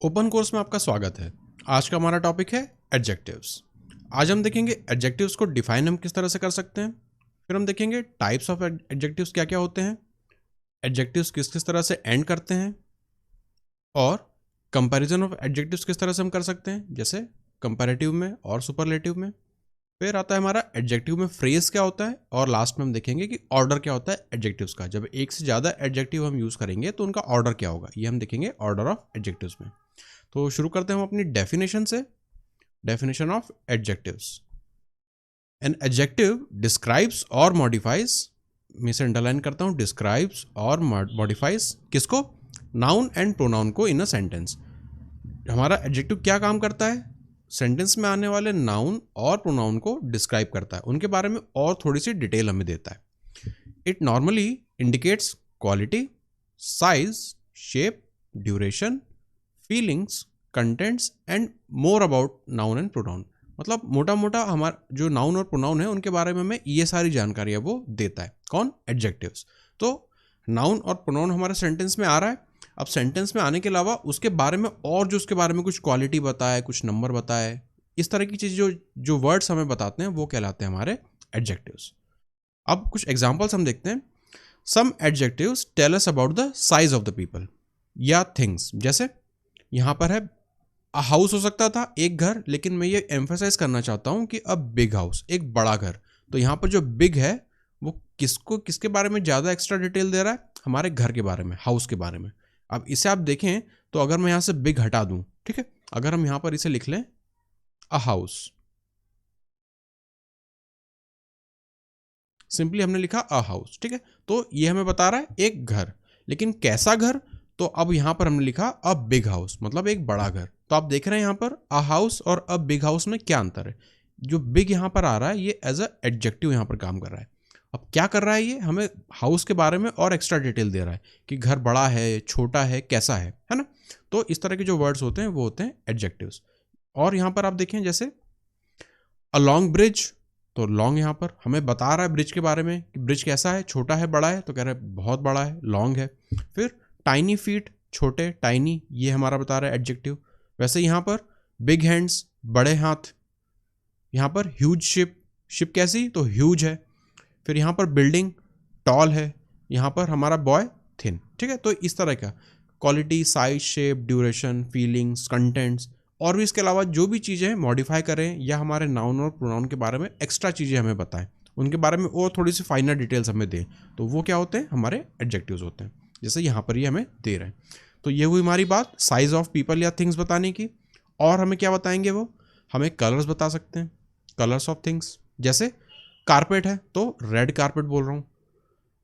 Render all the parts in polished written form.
Open course में आपका स्वागत है। आज का हमारा टॉपिक है एडजेक्टिव्स। आज हम देखेंगे एडजेक्टिव्स को डिफाइन हम किस तरह से कर सकते हैं। फिर हम देखेंगे टाइप्स ऑफ एडजेक्टिव्स क्या क्या होते हैं, एडजेक्टिव्स किस किस तरह से एंड करते हैं, और कंपैरिजन ऑफ एडजेक्टिव्स किस तरह से हम कर सकते हैं, जैसे कंपैरेटिव में और सुपरलेटिव में। फिर आता है हमारा एडजेक्टिव में फ्रेज क्या होता है, और लास्ट में हम देखेंगे कि ऑर्डर क्या होता है एडजेक्टिव्स का। जब एक से ज़्यादा एडजेक्टिव हम यूज़ करेंगे तो उनका ऑर्डर क्या होगा, ये हम देखेंगे ऑर्डर ऑफ एडजेक्टिव्स में। तो शुरू करते हैं हम अपनी डेफिनेशन से। Definition of adjectives. An adjective describes और मॉडिफाइज, मैं इसे अंडरलाइन करता हूं, डिस्क्राइब्स और मॉडिफाइज किसको, नाउन एंड प्रोनाउन को इन अ सेंटेंस। हमारा एडजेक्टिव क्या काम करता है, सेंटेंस में आने वाले नाउन और प्रोनाउन को डिस्क्राइब करता है, उनके बारे में और थोड़ी सी डिटेल हमें देता है। It normally indicates quality, size, shape, duration, feelings, contents and more about noun and pronoun. मतलब मोटा मोटा हमारा जो नाउन और प्रोनाउन है उनके बारे में हमें ये सारी जानकारी है वो देता है। कौन, एडजेक्टिव्स। तो नाउन और प्रोनाउन हमारे सेंटेंस में आ रहा है। अब सेंटेंस में आने के अलावा उसके बारे में और जो उसके बारे में कुछ क्वालिटी बताए, कुछ नंबर बताए, इस तरह की चीज़ जो जो वर्ड्स हमें बताते हैं वो कहलाते हैं हमारे एडजेक्टिव्स। अब कुछ एग्जाम्पल्स हम देखते हैं। Some adjectives tell us about the size of the people या थिंग्स। जैसे यहाँ पर है हाउस, हो सकता था एक घर, लेकिन मैं ये एम्फेसाइज करना चाहता हूँ कि अ बिग हाउस, एक बड़ा घर। तो यहाँ पर जो बिग है वो किसको, किसके बारे में ज़्यादा एक्स्ट्रा डिटेल दे रहा है, हमारे घर के बारे में, हाउस के बारे में। अब इसे आप देखें तो अगर मैं यहाँ से बिग हटा दूँ, ठीक है, अगर हम यहाँ पर इसे लिख लें अ हाउस, सिंपली हमने लिखा अ हाउस, ठीक है, तो ये हमें बता रहा है एक घर, लेकिन कैसा घर। तो अब यहां पर हमने लिखा अ बिग हाउस, मतलब एक बड़ा घर। तो आप देख रहे हैं यहां पर अ हाउस और अ बिग हाउस में क्या अंतर है। जो बिग यहां पर आ रहा है ये एज अ एडजेक्टिव यहां पर काम कर रहा है। अब क्या कर रहा है, ये हमें हाउस के बारे में और एक्स्ट्रा डिटेल दे रहा है कि घर बड़ा है, छोटा है, कैसा है ना। तो इस तरह के जो वर्ड्स होते हैं वो होते हैं एडजेक्टिव्स। और यहां पर आप देखें जैसे अ लॉन्ग ब्रिज, तो लॉन्ग यहाँ पर हमें बता रहा है ब्रिज के बारे में कि ब्रिज कैसा है, छोटा है, बड़ा है, तो कह रहा है बहुत बड़ा है, लॉन्ग है। फिर टाइनी फीट, छोटे, टाइनी, ये हमारा बता रहा है एडजेक्टिव। वैसे यहाँ पर बिग हैंड्स, बड़े हाथ। यहाँ पर ह्यूज शिप, शिप कैसी, तो ह्यूज है। फिर यहाँ पर बिल्डिंग, टॉल है। यहाँ पर हमारा बॉय, थिन। ठीक है, तो इस तरह का quality, size, shape, duration, feelings, contents, और भी इसके अलावा जो भी चीज़ें मॉडिफाई करें या हमारे नाउन और प्रोनाउन के बारे में एक्स्ट्रा चीज़ें हमें बताएं, उनके बारे में और थोड़ी सी फाइनल डिटेल्स हमें दें, तो वो क्या होते हैं, हमारे एडजेक्टिव्स होते हैं। जैसे यहाँ पर ये हमें दे रहे हैं। तो ये हुई हमारी बात साइज ऑफ पीपल या थिंग्स बताने की। और हमें क्या बताएंगे, वो हमें कलर्स बता सकते हैं, कलर्स ऑफ थिंग्स। जैसे कारपेट है तो रेड कारपेट बोल रहा हूँ,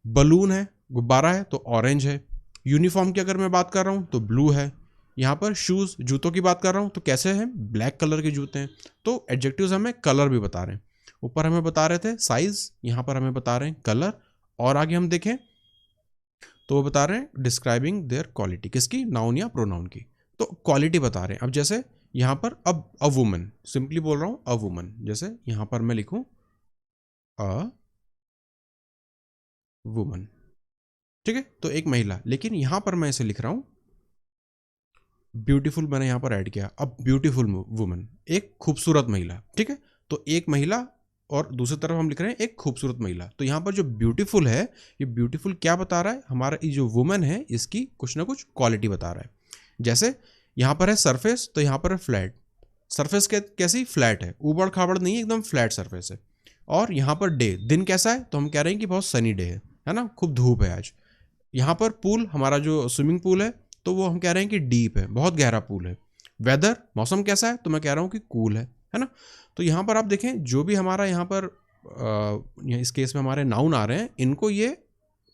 बलून है, गुब्बारा है, तो ऑरेंज है। यूनिफॉर्म की अगर मैं बात कर रहा हूँ तो ब्लू है। यहाँ पर शूज़, जूतों की बात कर रहा हूँ तो कैसे हैं, ब्लैक कलर के जूते हैं। तो एडजेक्टिव्स हमें कलर भी बता रहे हैं। ऊपर हमें बता रहे थे साइज, यहाँ पर हमें बता रहे हैं कलर। और आगे हम देखें तो वो बता रहे हैं डिस्क्राइबिंग देयर क्वालिटी, किसकी, नाउन या प्रोनाउन की। तो क्वालिटी बता रहे हैं। अब जैसे यहाँ पर अब अ वुमन, सिंपली बोल रहा हूँ अ वुमन। जैसे यहाँ पर मैं लिखूँ अ वुमन, ठीक है, तो एक महिला। लेकिन यहां पर मैं इसे लिख रहा हूं ब्यूटीफुल, मैंने यहां पर ऐड किया। अब ब्यूटीफुल वुमन, एक खूबसूरत महिला, ठीक है। तो एक महिला और दूसरी तरफ हम लिख रहे हैं एक खूबसूरत महिला। तो यहां पर जो ब्यूटीफुल है, ये ब्यूटीफुल क्या बता रहा है, हमारा ये जो वुमन है इसकी कुछ ना कुछ क्वालिटी बता रहा है। जैसे यहां पर है सरफेस, तो यहां पर है फ्लैट। सरफेस कैसी, फ्लैट है, ऊबड़ खाबड़ नहीं है, एकदम फ्लैट सरफेस है। और यहाँ पर डे, दिन कैसा है, तो हम कह रहे हैं कि बहुत सनी डे है ना, खूब धूप है आज। यहाँ पर पूल, हमारा जो स्विमिंग पूल है, तो वो हम कह रहे हैं कि डीप है, बहुत गहरा पूल है। वेदर, मौसम कैसा है, तो मैं कह रहा हूँ कि कूल है ना। तो यहाँ पर आप देखें जो भी हमारा यहाँ पर इस केस में हमारे नाउन आ रहे हैं, इनको ये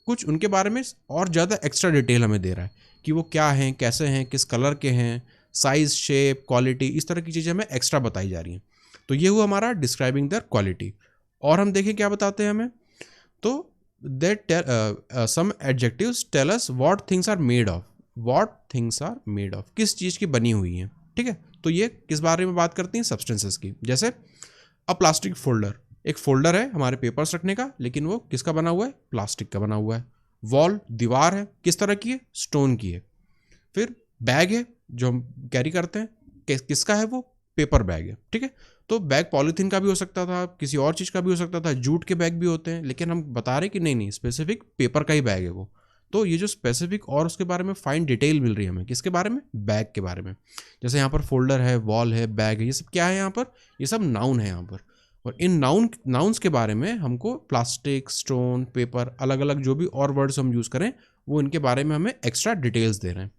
कुछ उनके बारे में और ज़्यादा एक्स्ट्रा डिटेल हमें दे रहा है कि वो क्या हैं, कैसे हैं, किस कलर के हैं, साइज, शेप, क्वालिटी, इस तरह की चीज़ें हमें एक्स्ट्रा बताई जा रही हैं। तो ये हुआ हमारा डिस्क्राइबिंग देयर क्वालिटी। और हम देखें क्या बताते हैं हमें, तो some adjectives tell us what things are made of, what things are made of, किस चीज़ की बनी हुई हैं, ठीक है। तो ये किस बारे में बात करती हैं, सब्सटेंसेस की। जैसे अ प्लास्टिक फोल्डर, एक फोल्डर है हमारे पेपर्स रखने का, लेकिन वो किसका बना हुआ है, प्लास्टिक का बना हुआ है। वॉल, दीवार है, किस तरह की है, स्टोन की है। फिर बैग है, जो हम कैरी करते हैं, किसका है वो? पेपर बैग है, ठीक है। तो बैग पॉलीथीन का भी हो सकता था, किसी और चीज़ का भी हो सकता था, जूट के बैग भी होते हैं, लेकिन हम बता रहे कि नहीं स्पेसिफिक पेपर का ही बैग है वो। तो ये जो स्पेसिफिक और उसके बारे में फाइन डिटेल मिल रही है हमें, किसके बारे में? बैग के बारे में। जैसे यहाँ पर फोल्डर है, वॉल है, बैग है, ये सब क्या है यहाँ पर? ये सब नाउन है यहाँ पर। और इन नाउन्स के बारे में हमको प्लास्टिक, स्टोन, पेपर, अलग अलग जो भी और वर्ड्स हम यूज़ करें वो इनके बारे में हमें एक्स्ट्रा डिटेल्स दे रहे हैं।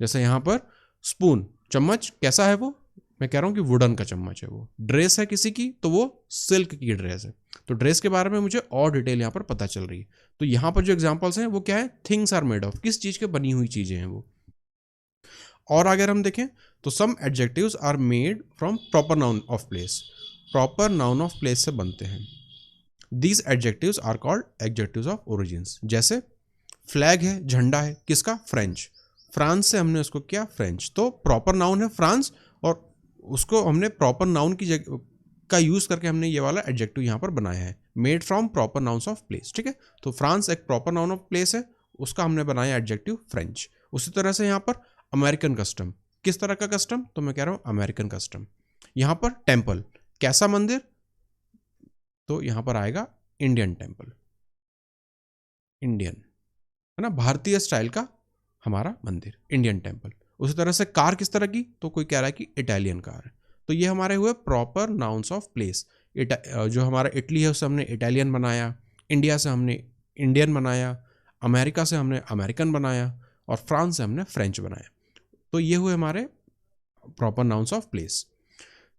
जैसे यहाँ पर स्पून, चम्मच, कैसा है वो? मैं कह रहा हूँ कि वुडन का चम्मच है वो। ड्रेस है किसी की, तो वो सिल्क की ड्रेस है। तो ड्रेस के बारे में मुझे और डिटेल यहाँ पर पता चल रही है। तो यहाँ पर जो एग्जांपल्स हैं वो क्या है? थिंग्स आर मेड ऑफ, किस चीज़ के बनी हुई चीज़ें हैं वो। और अगर हम देखें तो some adjectives are made from proper noun of place, proper noun of place से बनते हैं। These adjectives are called adjectives of origins. जैसे फ्लैग है, झंडा है, किसका? फ्रेंच। फ्रांस से हमने उसको किया फ्रेंच, तो प्रॉपर नाउन है फ्रांस, और उसको हमने प्रॉपर नाउन की जगह का यूज करके हमने ये वाला एडजेक्टिव यहाँ पर बनाया है, made from proper nouns of place, ठीक है। तो फ्रांस एक प्रॉपर नाउन ऑफ प्लेस है, उसका हमने बनाया एडजेक्टिव फ्रेंच। उसी तरह से यहाँ पर अमेरिकन कस्टम, किस तरह का कस्टम? तो मैं कह रहा हूँ अमेरिकन कस्टम। यहाँ पर टेम्पल, कैसा मंदिर? तो यहाँ पर आएगा इंडियन टेम्पल, इंडियन है ना, भारतीय स्टाइल का हमारा मंदिर, इंडियन टेम्पल। उसी तरह से कार किस तरह की? तो कोई कह रहा है कि इटालियन कार है। तो ये हमारे हुए प्रॉपर नाउन्स ऑफ प्लेस। जो हमारा इटली है उससे हमने इटालियन बनाया, इंडिया से हमने इंडियन बनाया, अमेरिका से हमने अमेरिकन बनाया, और फ्रांस से हमने फ्रेंच बनाया। तो ये हुए हमारे प्रॉपर नाउन्स ऑफ प्लेस।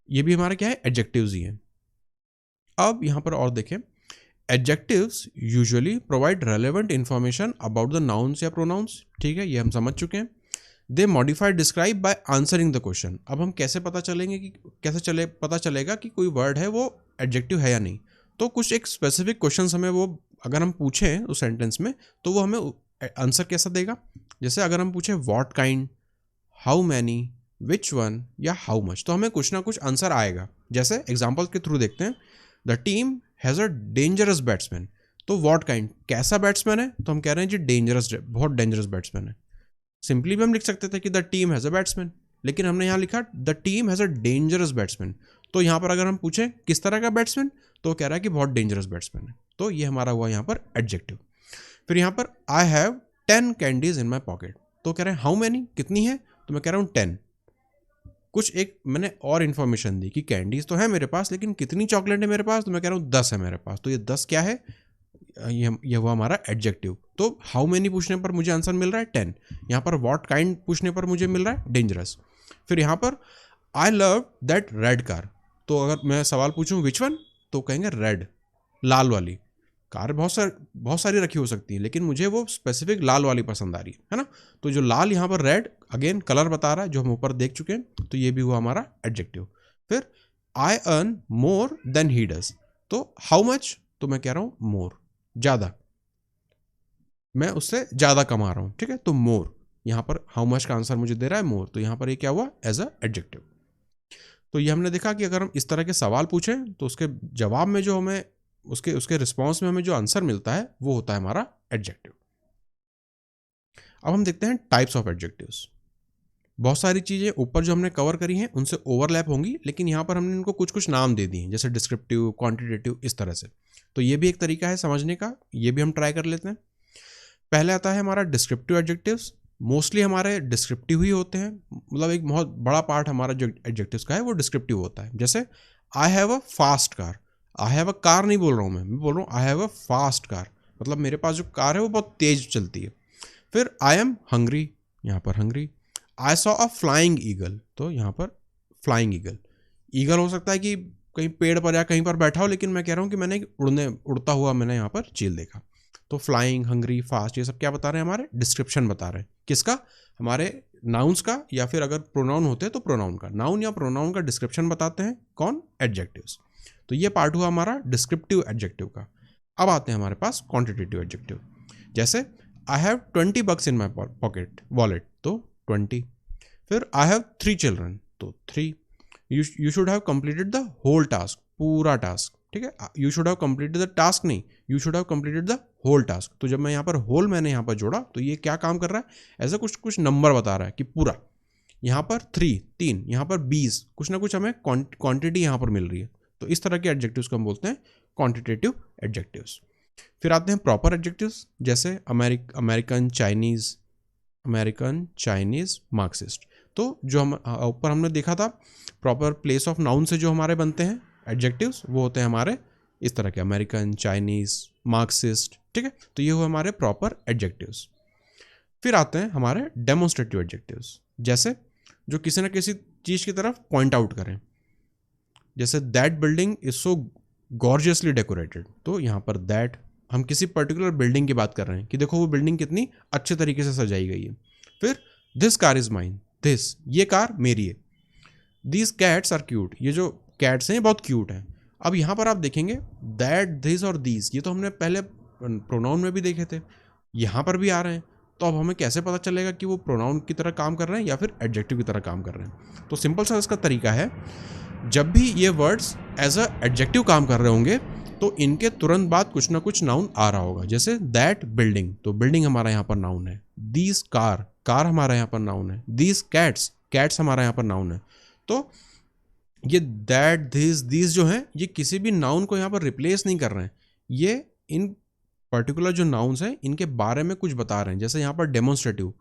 ये भी हमारे क्या है? एडजेक्टिव्स ही हैं। अब यहाँ पर और देखें, adjectives usually provide relevant information about the nouns या प्रोनाउंस, ठीक है, ये हम समझ चुके हैं। They modify describe by answering the question. अब हम कैसे पता चलेगा कि कोई वर्ड है वो एडजेक्टिव है या नहीं? तो कुछ एक स्पेसिफिक क्वेश्चन हमें वो अगर हम पूछें उस सेंटेंस में, तो वो हमें आंसर कैसा देगा? जैसे अगर हम पूछें what kind, how many, which one या हाउ मच, तो हमें कुछ ना कुछ आंसर आएगा। जैसे एग्जाम्पल के थ्रू देखते हैं, the team has a dangerous batsman. तो व्हाट काइंड, कैसा बैट्समैन है? तो हम कह रहे हैं जी डेंजरस, बहुत डेंजरस बैट्समैन है। सिंपली भी हम लिख सकते थे कि the team has a batsman, लेकिन हमने यहाँ लिखा the team has a dangerous batsman. तो यहाँ पर अगर हम पूछें किस तरह का बैट्समैन, तो कह रहा है कि बहुत डेंजरस बैट्समैन है। तो ये हमारा हुआ यहाँ पर एडजेक्टिव। फिर यहाँ पर I have 10 candies in my pocket, तो कह रहे हैं हाउ मैनी, कितनी है? तो मैं कह रहा हूँ 10। कुछ एक मैंने और इन्फॉर्मेशन दी कि कैंडीज तो है मेरे पास, लेकिन कितनी चॉकलेट है मेरे पास? तो मैं कह रहा हूँ 10 है मेरे पास। तो ये 10 क्या है? ये हुआ हमारा एडजेक्टिव। तो हाउ मेनी पूछने पर मुझे आंसर मिल रहा है 10। यहाँ पर व्हाट काइंड पूछने पर मुझे मिल रहा है डेंजरस। फिर यहाँ पर I love that red car, तो अगर मैं सवाल पूछूं विच वन, तो कहेंगे रेड, लाल वाली कार। बहुत सारी रखी हो सकती है, लेकिन मुझे वो स्पेसिफिक लाल वाली पसंद आ रही है ना। तो जो लाल यहाँ पर रेड, अगेन कलर बता रहा है जो हम ऊपर देख चुके हैं, तो ये भी हुआ हमारा एडजेक्टिव। फिर I earn more than he does, तो हाउ मच, तो मैं कह रहा हूँ मोर, ज़्यादा, मैं उससे ज़्यादा कमा रहा हूँ, ठीक है। तो मोर, यहाँ पर हाउ मच का आंसर मुझे दे रहा है मोर, तो यहाँ पर ये क्या हुआ? As a adjective. तो ये हमने देखा कि अगर हम इस तरह के सवाल पूछें तो उसके जवाब में जो हमें उसके रिस्पॉन्स में हमें जो आंसर मिलता है वो होता है हमारा एडजेक्टिव। अब हम देखते हैं टाइप्स ऑफ एडजेक्टिव्स। बहुत सारी चीज़ें ऊपर जो हमने कवर करी हैं उनसे ओवरलैप होंगी, लेकिन यहाँ पर हमने इनको कुछ कुछ नाम दे दिए, जैसे डिस्क्रिप्टिव, क्वांटिटेटिव, इस तरह से। तो ये भी एक तरीका है समझने का, ये भी हम ट्राई कर लेते हैं। पहले आता है हमारा डिस्क्रिप्टिव एडजेक्टिव्स। मोस्टली हमारे डिस्क्रिप्टिव ही होते हैं, मतलब एक बहुत बड़ा पार्ट हमारा जो एडजेक्टिव्स का है वो डिस्क्रिप्टिव होता है। जैसे I have a fast car, I have a car नहीं बोल रहा हूँ मैं बोल रहा हूँ I have a fast car, मतलब मेरे पास जो कार है वो बहुत तेज चलती है। फिर आई एम हंग्री, यहाँ पर hungry. I saw a flying eagle, तो यहाँ पर फ्लाइंग ईगल, ईगल हो सकता है कि कहीं पेड़ पर या कहीं पर बैठा हो, लेकिन मैं कह रहा हूँ कि मैंने उड़ता हुआ मैंने यहाँ पर चील देखा। तो फ्लाइंग, हंग्री, फास्ट, ये सब क्या बता रहे हैं? हमारे डिस्क्रिप्शन बता रहे हैं। किसका? हमारे नाउन्स का, या फिर अगर प्रोनाउन होते हैं तो प्रोनाउन का। नाउन या प्रोनाउन का डिस्क्रिप्शन बताते हैं कौन? एडजेक्टिव्स। तो ये पार्ट हुआ हमारा डिस्क्रिप्टिव एडजेक्टिव का। अब आते हैं हमारे पास क्वांटिटेटिव एडजेक्टिव। जैसे I have 20 bucks in my pocket, wallet, तो 20। फिर आई हैव 3 children, तो 3। You should have completed the whole task, पूरा टास्क, ठीक है। You should have completed the task नहीं, you should have completed the whole task. तो जब मैं यहाँ पर होल मैंने यहाँ पर जोड़ा, तो ये क्या काम कर रहा है? ऐसा कुछ नंबर बता रहा है कि पूरा, यहाँ पर 3, यहाँ पर 20, कुछ ना कुछ हमें क्वांटिटी यहाँ पर मिल रही है। तो इस तरह के एडजेक्टिव्स को हम बोलते हैं क्वांटिटेटिव एडजेक्टिव्स। फिर आते हैं प्रॉपर एडजेक्टिव्स, जैसे अमेरिकन, चाइनीज, मार्क्सिस्ट। तो जो हम ऊपर हमने देखा था, प्रॉपर प्लेस ऑफ नाउन से जो हमारे बनते हैं एडजेक्टिव्स, वो होते हैं हमारे इस तरह के अमेरिकन, चाइनीज, मार्क्सिस्ट, ठीक है। तो ये हुए हमारे प्रॉपर एडजेक्टिव्स। फिर आते हैं हमारे डेमोन्स्ट्रेटिव एडजेक्टिव्स, जैसे जो किसी न किसी चीज़ की तरफ पॉइंट आउट करें, जैसे that building is so gorgeously decorated. तो यहाँ पर दैट, हम किसी पर्टिकुलर बिल्डिंग की बात कर रहे हैं कि देखो वो बिल्डिंग कितनी अच्छे तरीके से सजाई गई है। फिर this car is mine, this, ये कार मेरी है। दीज कैट्स आर क्यूट, ये जो कैट्स हैं ये बहुत क्यूट हैं। अब यहाँ पर आप देखेंगे दैट, दिस और दीज, ये तो हमने पहले प्रोनाउन में भी देखे थे, यहाँ पर भी आ रहे हैं। तो अब हमें कैसे पता चलेगा कि वो प्रोनाउन की तरह काम कर रहे हैं या फिर एडजेक्टिव की तरह काम कर रहे हैं? तो सिंपल सा इसका तरीका है, जब भी ये वर्ड्स एज अ एडजेक्टिव काम कर रहे होंगे तो इनके तुरंत बाद कुछ ना कुछ नाउन आ रहा होगा। जैसे दैट बिल्डिंग, तो बिल्डिंग हमारा यहाँ पर नाउन है। दीज कार, कार हमारा यहाँ पर नाउन है। दीज कैट्स, कैट्स हमारा यहाँ पर नाउन है। तो ये दैट, दिस, दीज जो हैं ये किसी भी नाउन को यहाँ पर रिप्लेस नहीं कर रहे हैं, ये इन पर्टिकुलर जो नाउन्स हैं इनके बारे में कुछ बता रहे हैं। जैसे यहाँ पर डेमोन्स्ट्रेटिव,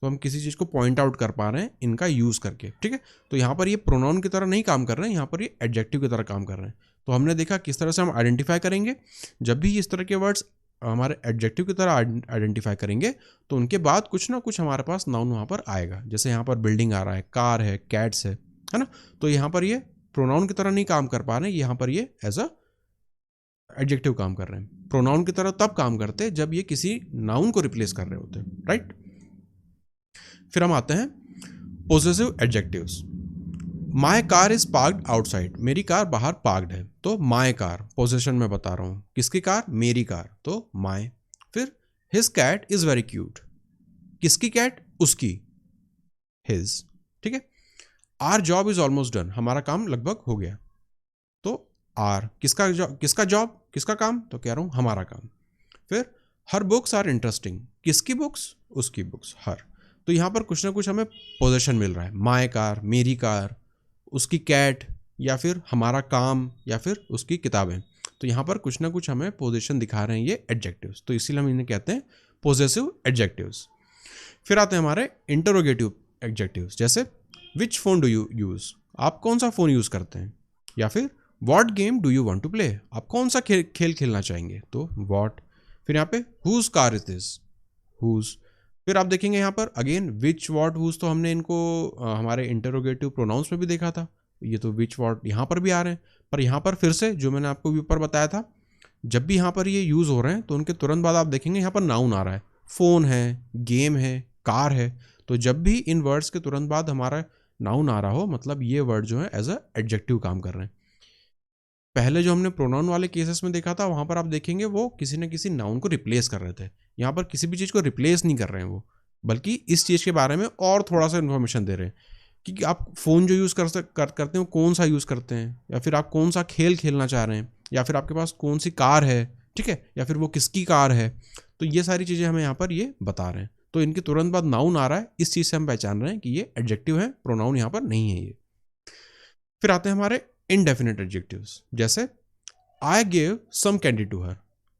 तो हम किसी चीज़ को पॉइंट आउट कर पा रहे हैं इनका यूज़ करके, ठीक है। तो यहाँ पर ये प्रोनाउन की तरह नहीं काम कर रहे हैं, यहाँ पर ये एडजेक्टिव की तरह काम कर रहे हैं। तो हमने देखा किस तरह से हम आइडेंटिफाई करेंगे, जब भी इस तरह के वर्ड्स हमारे एडजेक्टिव की तरह आइडेंटिफाई करेंगे तो उनके बाद कुछ ना कुछ हमारे पास नाउन वहाँ पर आएगा। जैसे यहाँ पर बिल्डिंग आ रहा है, कार है, कैट्स है ना। तो यहाँ पर ये प्रोनाउन की तरह नहीं काम कर पा रहे हैं, यहाँ पर ये एज अ एडजेक्टिव काम कर रहे हैं। प्रोनाउन की तरह तब काम करते हैं जब ये किसी नाउन को रिप्लेस कर रहे होते हैं, राइट। फिर हम आते हैं possessive adjectives. My car is parked outside, मेरी कार बाहर पार्क्ड है। तो माई कार पोजेशन में बता रहा हूँ, किसकी कार? मेरी कार, तो माई। फिर his cat is very cute, किसकी कैट? उसकी, हिज, ठीक है। Our job is almost done, हमारा काम लगभग हो गया। तो आर किसका जॉब, किसका काम? तो कह रहा हूँ हमारा काम। फिर हर बुक्स आर इंटरेस्टिंग, किसकी बुक्स? उसकी बुक्स, हर। तो यहाँ पर कुछ ना कुछ हमें पोजेशन मिल रहा है, माई कार, मेरी कार, उसकी कैट, या फिर हमारा काम, या फिर उसकी किताबें। तो यहाँ पर कुछ ना कुछ हमें पोजीशन दिखा रहे हैं ये एडजेक्टिव्स, तो इसीलिए हम इन्हें कहते हैं पोजेसिव एडजेक्टिव्स। फिर आते हैं हमारे इंटरोगेटिव एडजेक्टिव्स, जैसे which phone do you use, आप कौन सा फ़ोन यूज़ करते हैं? या फिर what game do you want to play, आप कौन सा खेल खेलना चाहेंगे? तो व्हाट। फिर यहाँ पे whose car is this, whose. फिर आप देखेंगे यहाँ पर अगेन विच, व्हाट, हुज, तो हमने इनको हमारे इंटरोगेटिव प्रोनाउंस में भी देखा था। ये तो विच, व्हाट यहाँ पर भी आ रहे हैं, पर यहाँ पर फिर से जो मैंने आपको ऊपर बताया था, जब भी यहाँ पर ये यूज़ हो रहे हैं तो उनके तुरंत बाद आप देखेंगे यहाँ पर नाउन आ रहा है, फ़ोन है, गेम है, कार है। तो जब भी इन वर्ड्स के तुरंत बाद हमारा नाउन आ रहा हो, मतलब ये वर्ड जो है एज अ एडजेक्टिव काम कर रहे हैं। पहले जो हमने प्रोनाउन वाले केसेस में देखा था, वहाँ पर आप देखेंगे वो किसी न किसी नाउन को रिप्लेस कर रहे थे। यहाँ पर किसी भी चीज़ को रिप्लेस नहीं कर रहे हैं वो, बल्कि इस चीज़ के बारे में और थोड़ा सा इन्फॉर्मेशन दे रहे हैं कि आप फ़ोन जो यूज़ करते हैं कौन सा यूज़ करते हैं, या फिर आप कौन सा खेल खेलना चाह रहे हैं, या फिर आपके पास कौन सी कार है, ठीक है, या फिर वो किसकी कार है। तो ये सारी चीज़ें हमें यहाँ पर ये बता रहे हैं। तो इनके तुरंत बाद नाउन आ रहा है, इस चीज़ से हम पहचान रहे हैं कि ये एडजेक्टिव है, प्रोनाउन यहाँ पर नहीं है ये। फिर आते हैं हमारे इनडेफिनेट एडजेक्टिव्स, जैसे I gave some candy to her,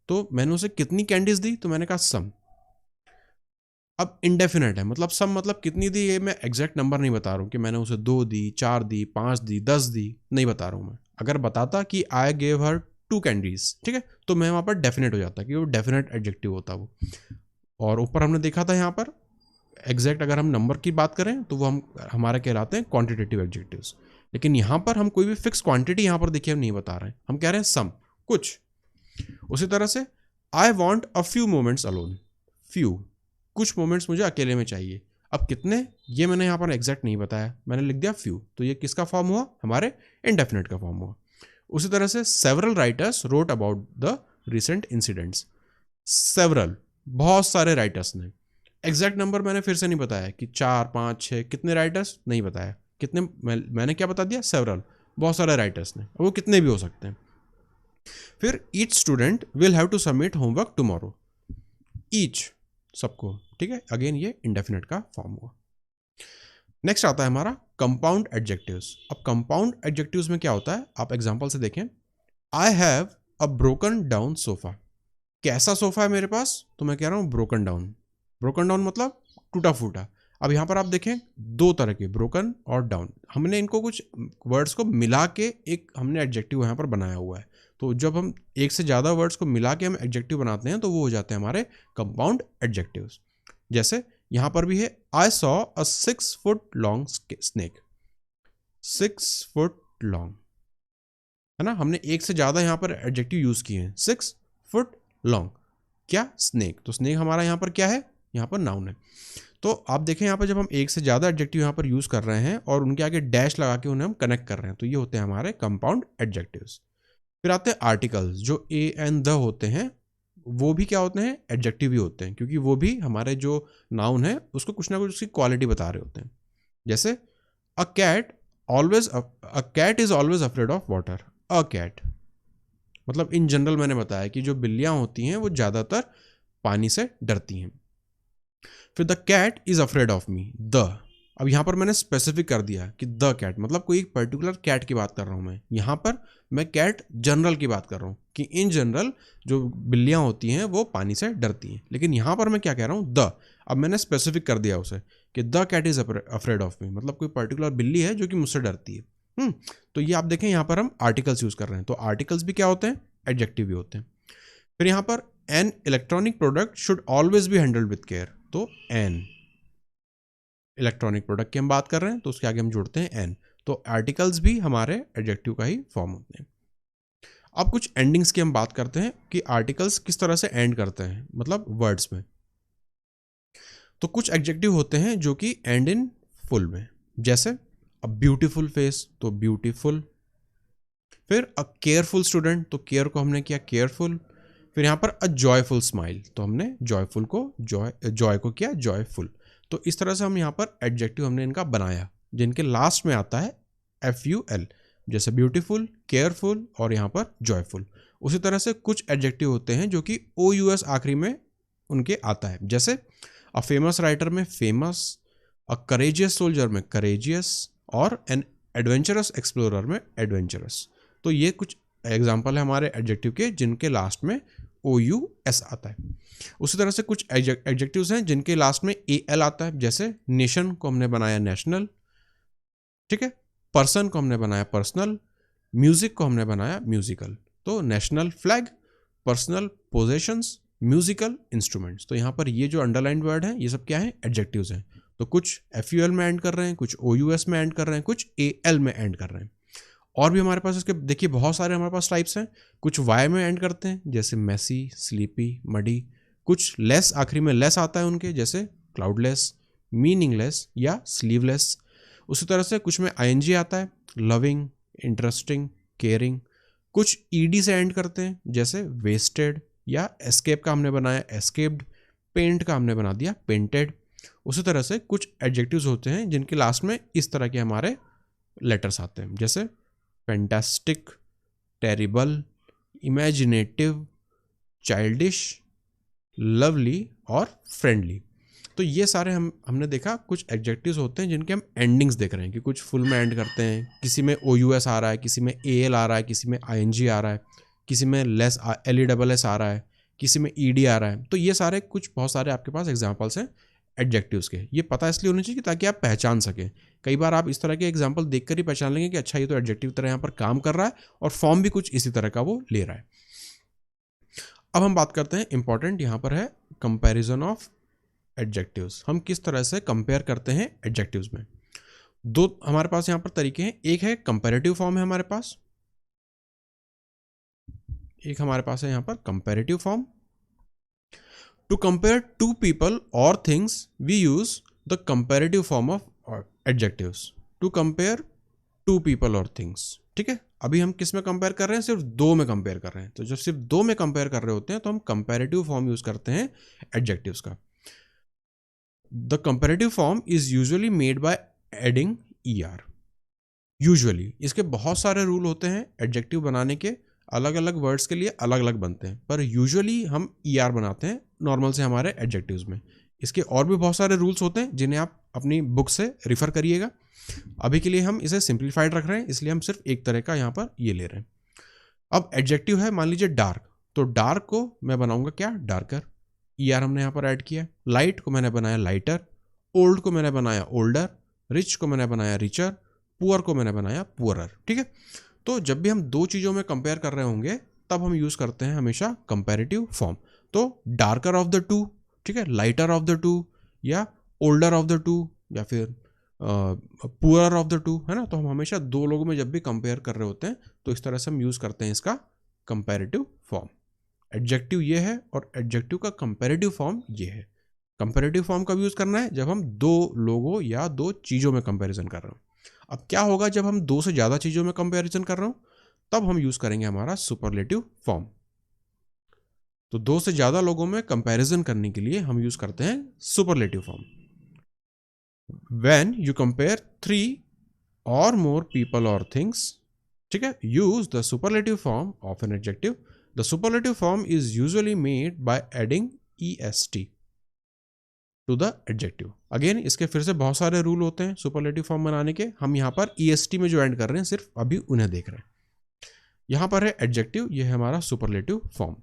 तो मैंने उसे कितनी कैंडीज दी? तो मैंने कहा सम। अब इनडेफिनेट है, मतलब सम मतलब कितनी दी, ये मैं एग्जैक्ट नंबर नहीं बता रहा हूँ कि मैंने उसे 2 दी, 4 दी, 5 दी, 10 दी, नहीं बता रहा हूँ मैं। अगर बताता कि आई गेव हर 2 कैंडीज, ठीक है, तो मैं वहाँ पर डेफिनेट हो जाता कि वो डेफिनेट एडजेक्टिव होता वो। और ऊपर हमने देखा था यहाँ पर एग्जैक्ट अगर हम नंबर की बात करें तो वो हमारे कहलाते हैं क्वांटिटेटिव एडजेक्टिव्स। लेकिन यहाँ पर हम कोई भी फिक्स क्वांटिटी यहाँ पर देखिए हम नहीं बता रहे हैं, हम कह रहे हैं सम, कुछ। उसी तरह से I want a few moments alone, few, कुछ मोमेंट्स मुझे अकेले में चाहिए। अब कितने, ये मैंने यहाँ पर एग्जैक्ट नहीं बताया, मैंने लिख दिया फ्यू, तो ये किसका फॉर्म हुआ? हमारे इनडेफिनेट का फॉर्म हुआ। उसी तरह से several writers wrote about the recent incidents, several, बहुत सारे राइटर्स ने, एग्जैक्ट नंबर मैंने फिर से नहीं बताया कि 4, 5, 6, कितने राइटर्स नहीं बताया, कितने मैंने क्या बता दिया? सेवरल, बहुत सारे राइटर्स ने, वो कितने भी हो सकते हैं। फिर each student will have to submit homework tomorrow, each, सबको, ठीक है, अगेन ये इंडेफिनेट का फॉर्म हुआ। नेक्स्ट आता है हमारा कंपाउंड एडजेक्टिव्स। अब कंपाउंड एडजेक्टिव्स में क्या होता है, आप एग्जांपल से देखें। I have a broken down sofa. कैसा सोफा है मेरे पास, तो मैं कह रहा हूँ ब्रोकन डाउन। ब्रोकन डाउन मतलब टूटा फूटा। अब यहाँ पर आप देखें दो तरह के, ब्रोकन और डाउन, हमने इनको कुछ वर्ड्स को मिला के एक हमने एडजेक्टिव यहाँ पर बनाया हुआ है। तो जब हम एक से ज़्यादा वर्ड्स को मिला के हम एडजेक्टिव बनाते हैं तो वो हो जाते हैं हमारे कंपाउंड एडजेक्टिव्स। जैसे यहाँ पर भी है, I saw a 6 foot long snake. 6 foot long है ना, हमने एक से ज़्यादा यहाँ पर एडजेक्टिव यूज़ किए हैं। 6 फुट लॉन्ग, क्या, स्नेक। तो स्नेक हमारा यहाँ पर क्या है, यहाँ पर नाउन है। तो आप देखें यहाँ पर जब हम एक से ज़्यादा एडजेक्टिव यहाँ पर यूज़ कर रहे हैं और उनके आगे डैश लगा के उन्हें हम कनेक्ट कर रहे हैं, तो ये होते हैं हमारे कंपाउंड एडजेक्टिव्स। फिर आते हैं आर्टिकल्स, जो ए एंड द होते हैं, वो भी क्या होते हैं, एडजेक्टिव ही होते हैं, क्योंकि वो भी हमारे जो नाउन है उसको कुछ ना कुछ उसकी क्वालिटी बता रहे होते हैं। जैसे a cat is always afraid of water. A cat मतलब इन जनरल मैंने बताया कि जो बिल्लियां होती हैं वो ज़्यादातर पानी से डरती हैं। फिर the cat is afraid of me. The, अब यहाँ पर मैंने स्पेसिफिक कर दिया कि द कैट मतलब कोई एक पर्टिकुलर कैट की बात कर रहा हूँ मैं। यहाँ पर मैं कैट जनरल की बात कर रहा हूँ कि इन जनरल जो बिल्लियाँ होती हैं वो पानी से डरती हैं। लेकिन यहाँ पर मैं क्या कह रहा हूँ, द, अब मैंने स्पेसिफिक कर दिया उसे कि the cat is afraid of me, मतलब कोई पर्टिकुलर बिल्ली है जो कि मुझसे डरती है। तो ये आप देखें यहाँ पर हम आर्टिकल्स यूज कर रहे हैं, तो आर्टिकल्स भी क्या होते हैं, एडजेक्टिव भी होते हैं। फिर यहाँ पर an electronic product should always be handled with care. तो एन इलेक्ट्रॉनिक प्रोडक्ट की हम बात कर रहे हैं तो उसके आगे हम जोड़ते हैं एन। तो आर्टिकल्स भी हमारे एडजेक्टिव का ही फॉर्म होते हैं। अब कुछ एंडिंग्स की हम बात करते हैं कि आर्टिकल्स किस तरह से एंड करते हैं, मतलब वर्ड्स में। तो कुछ एडजेक्टिव होते हैं जो कि एंड इन फुल में, जैसे अ ब्यूटीफुल फेस, तो ब्यूटीफुल। फिर अ केयरफुल स्टूडेंट, तो केयर को हमने किया केयरफुल। फिर यहाँ पर अ जॉयफुल स्माइल, तो हमने जॉयफुल को जॉय को किया जॉयफुल। तो इस तरह से हम यहाँ पर एडजेक्टिव हमने इनका बनाया जिनके लास्ट में आता है FUL, जैसे ब्यूटीफुल, केयरफुल और यहाँ पर जॉयफुल। उसी तरह से कुछ एडजेक्टिव होते हैं जो कि OUS आखिरी में उनके आता है, जैसे अ फेमस राइटर में फेमस, अ करेजियस सोल्जर में करेजियस और एन एडवेंचरस एक्सप्लोरर में एडवेंचरस। तो ये कुछ एग्जाम्पल है हमारे एडजेक्टिव के जिनके लास्ट में OUS आता है। उसी तरह से कुछ एडजेक्टिव्स हैं जिनके लास्ट में AL आता है, जैसे नेशन को हमने बनाया नेशनल, ठीक है, पर्सन को हमने बनाया पर्सनल, म्यूजिक को हमने बनाया म्यूजिकल। तो national flag, personal possessions, musical instruments. तो यहाँ पर ये जो अंडरलाइंड वर्ड है ये सब क्या है, एडजेक्टिव्स हैं। तो कुछ FUL में एंड कर रहे हैं, कुछ OUS में एंड कर रहे हैं, कुछ AL में एंड कर रहे हैं। और भी हमारे पास इसके देखिए बहुत सारे हमारे पास टाइप्स हैं। कुछ Y में एंड करते हैं, जैसे मैसी, स्लीपी, मडी। कुछ लेस, आखिरी में लेस आता है उनके, जैसे क्लाउडलेस, मीनिंगलेस या स्लीवलेस। उसी तरह से कुछ में ING आता है, लविंग, इंटरेस्टिंग, केयरिंग। कुछ ED से एंड करते हैं, जैसे वेस्टेड या एस्केप का हमने बनाया एस्केप्ड, पेंट का हमने बना दिया पेंटेड। उसी तरह से कुछ एडजेक्टिव्स होते हैं जिनके लास्ट में इस तरह के हमारे लेटर्स आते हैं, जैसे fantastic, terrible, imaginative, childish, lovely और फ्रेंडली। तो ये सारे हमने देखा कुछ एडजेक्टिव्स होते हैं जिनके हम एंडिंग्स देख रहे हैं कि कुछ फुल में एंड करते हैं, किसी में OUS आ रहा है, किसी में AL आ रहा है, किसी में ING आ रहा है, किसी में लेस LESS आ रहा है, किसी में ED आ रहा है। तो ये सारे कुछ बहुत सारे आपके पास एग्जाम्पल्स हैं एडजेक्टिव्स के। ये पता इसलिए होनी चाहिए ताकि आप पहचान सकें। कई बार आप इस तरह के एग्जाम्पल देखकर ही पहचान लेंगे कि अच्छा ये तो एडजेक्टिव तरह यहाँ पर काम कर रहा है और फॉर्म भी कुछ इसी तरह का वो ले रहा है। अब हम बात करते हैं, इंपॉर्टेंट यहाँ पर है कंपैरिजन ऑफ एडजेक्टिव्स। हम किस तरह से कंपेयर करते हैं एडजेक्टिव्स में। दो हमारे पास यहाँ पर तरीके हैं, एक है कंपैरेटिव फॉर्म है हमारे पास, एक हमारे पास है यहाँ पर comparative form. To compare two people और things we use the comparative form of adjectives. To compare two people और थिंग्स, ठीक है। अभी हम किस में कंपेयर कर रहे हैं, सिर्फ दो में कंपेयर कर रहे हैं। तो जब सिर्फ दो में कंपेयर कर रहे होते हैं तो हम कंपैरेटिव फॉर्म यूज करते हैं एडजेक्टिव्स का। The comparative form is usually made by adding ER। Usually इसके बहुत सारे रूल होते हैं एडजेक्टिव बनाने के, अलग अलग वर्ड्स के लिए अलग अलग बनते हैं, पर यूजुअली हम ER बनाते हैं नॉर्मल से हमारे एडजेक्टिव्स में। इसके और भी बहुत सारे रूल्स होते हैं जिन्हें आप अपनी बुक से रिफर करिएगा। अभी के लिए हम इसे सिंप्लीफाइड रख रहे हैं, इसलिए हम सिर्फ एक तरह का यहाँ पर ये ले रहे हैं। अब एडजेक्टिव है मान लीजिए डार्क, तो डार्क को मैं बनाऊंगा क्या, डार्कर, ER हमने यहाँ पर ऐड किया। लाइट को मैंने बनाया लाइटर, ओल्ड को मैंने बनाया ओल्डर, रिच को मैंने बनाया रिचर, पुअर को मैंने बनाया पुअरर। ठीक है, तो जब भी हम दो चीज़ों में कंपेयर कर रहे होंगे तब हम यूज़ करते हैं हमेशा कंपैरेटिव फॉर्म। तो डार्कर ऑफ द टू, ठीक है, लाइटर ऑफ द टू, या ओल्डर ऑफ द टू, या फिर पुअर ऑफ द टू, है ना। तो हम हमेशा दो लोगों में जब भी कंपेयर कर रहे होते हैं तो इस तरह से हम यूज़ करते हैं इसका कंपैरेटिव फॉर्म। एडजेक्टिव ये है और एडजेक्टिव का कंपैरेटिव फॉर्म ये है। कंपैरेटिव फॉर्म कब यूज़ करना है, जब हम दो लोगों या दो चीज़ों में कंपैरिजन कर रहे हो। अब क्या होगा जब हम दो से ज़्यादा चीज़ों में कंपैरिजन कर रहे हो, तब हम यूज़ करेंगे हमारा सुपरलेटिव फॉर्म। तो दो से ज़्यादा लोगों में कंपैरिजन करने के लिए हम यूज़ करते हैं superlative form. When you compare 3 or more people or things, ठीक है, use the superlative form of an adjective. The superlative form is usually made by adding est to the adjective. Again, इसके फिर से बहुत सारे rule होते हैं superlative form बनाने के। हम यहाँ पर est में जो ऐड कर रहे हैं सिर्फ अभी उन्हें देख रहे हैं। यहाँ पर है एडजेक्टिव, ये है हमारा सुपरलेटिव फॉर्म।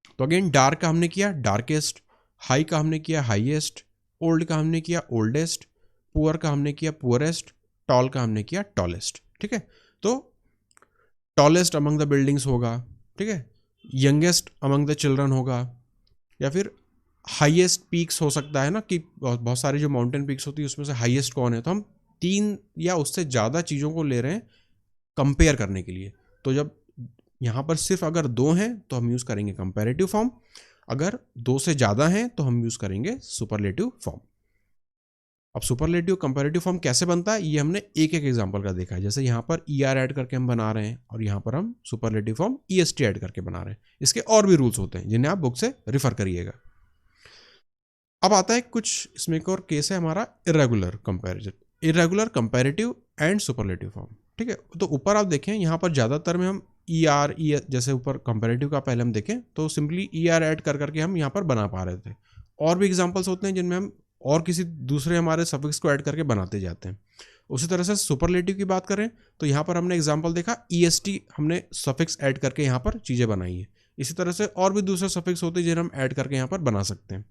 तो अगेन डार्क का हमने किया डार्केस्ट, हाई का हमने किया हाईएस्ट, ओल्ड का हमने किया ओल्डेस्ट, पुअर का हमने किया पुअरेस्ट, टॉल का हमने किया टॉलेस्ट। ठीक है, तो टॉलेस्ट अमंग द बिल्डिंग्स होगा, ठीक है, यंगेस्ट अमंग द चिल्ड्रन होगा, या फिर हाईएस्ट पीक्स हो सकता है ना, कि बहुत सारी जो माउंटेन पीक्स होती है उसमें से हाईएस्ट कौन है। तो हम 3 या उससे ज़्यादा चीज़ों को ले रहे हैं कंपेयर करने के लिए। तो जब यहाँ पर सिर्फ अगर 2 हैं तो हम यूज़ करेंगे कंपैरेटिव फॉर्म, अगर 2 से ज़्यादा हैं तो हम यूज़ करेंगे सुपरलेटिव फॉर्म। अब सुपरलेटिव कंपैरेटिव फॉर्म कैसे बनता है ये हमने एक एक एग्जांपल का देखा है। जैसे यहाँ पर ER ऐड करके हम बना रहे हैं और यहाँ पर हम सुपरलेटिव फॉर्म EST ऐड करके बना रहे हैं। इसके और भी रूल्स होते हैं जिन्हें आप बुक से रिफर करिएगा। अब आता है कुछ, इसमें एक और केस है हमारा irregular comparison, irregular comparative and superlative form. ठीक है, तो ऊपर आप देखें यहाँ पर ज़्यादातर में हम ER जैसे ऊपर कंपैरेटिव का पहले हम देखें तो सिंपली ER ऐड कर करके हम यहाँ पर बना पा रहे थे। और भी एग्जाम्पल्स होते हैं जिनमें हम और किसी दूसरे हमारे सफिक्स को ऐड करके बनाते जाते हैं। उसी तरह से सुपरलेटिव की बात करें तो यहाँ पर हमने एग्जांपल देखा EST हमने सफिक्स ऐड करके यहाँ पर चीज़ें बनाई है। इसी तरह से और भी दूसरे सफिक्स होते हैं जिन्हें हम ऐड करके यहाँ पर बना सकते हैं।